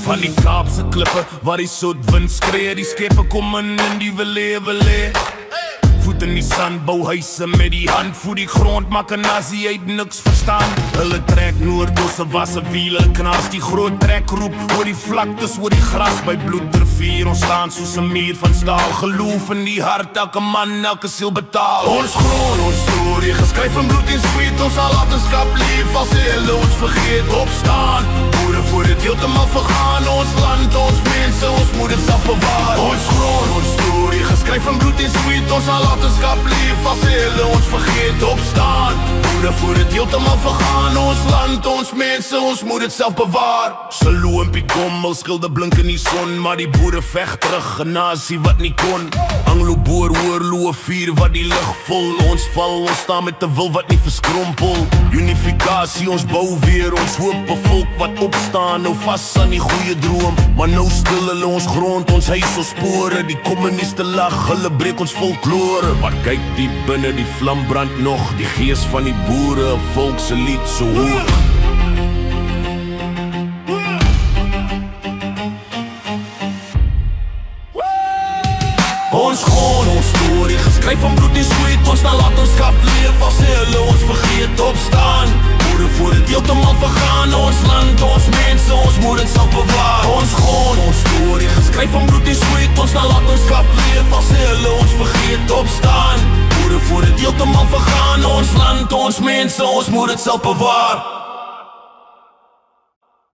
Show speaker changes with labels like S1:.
S1: Van die Kaapse klippe waar die soetwind skree, die skepe kom in die wille. Voet in die sand, bou huise met die hand, voet die grond, maak en as jy het niks verstaan. Hulle trek noordosse wasse wiele, knas die groot trek roep, oor die vlaktes, oor die gras, by bloedrivier, ons staan soos 'n muur van staal, geloof in die hart, elke man, elke siel betaal. Ons grond, ons storie, geskryf in bloed en sweet, ons nalatenskap lief, as hulle ons vergeet, opstaan, boere voor dit heeltemal vergaan, ons land, ons mense, ons moet dit self bewaar. Ons grond, ons storie, geskryf in bloed en sweet, ons nalatenskap lief, as hulle ons vergeet, opstaan, boere voor dit heeltemal vergaan, ons land, ons mense, ons moet dit self bewaar. Salo en Pikommel skilde blink in die son, maar die boere veg terug, 'n nasie wat nie kon. Anglo-boer oorlog, vuur wat die lug vol, ons val, ons staan met 'n wil wat nie verskrompel. Unifikasie, ons bou weer, ons hoop 'n volk wat opstaan, nou vas aan die goeie droom. Maar nou stil hulle ons grond, ons huis, ons spore, die kommuniste lag, hulle breek ons folklore. Maar kyk diep binne, die vlam brand nog, die gees van die boere, 'n volk se lied so hoog. Ons grond, ons storie, geskryf van bloed en sweet, ons nalatenskap leef, as hulle ons vergeet, opstaan, boere voor dit heeltemal vergaan, ons land, ons mense, ons moet dit self bewaar. Ons grond, ons storie, geskryf van bloed en sweet, ons nalatenskap leef, as hulle ons vergeet, opstaan, boere voor dit heeltemal vergaan, ons land, ons mense, ons moet dit self bewaar.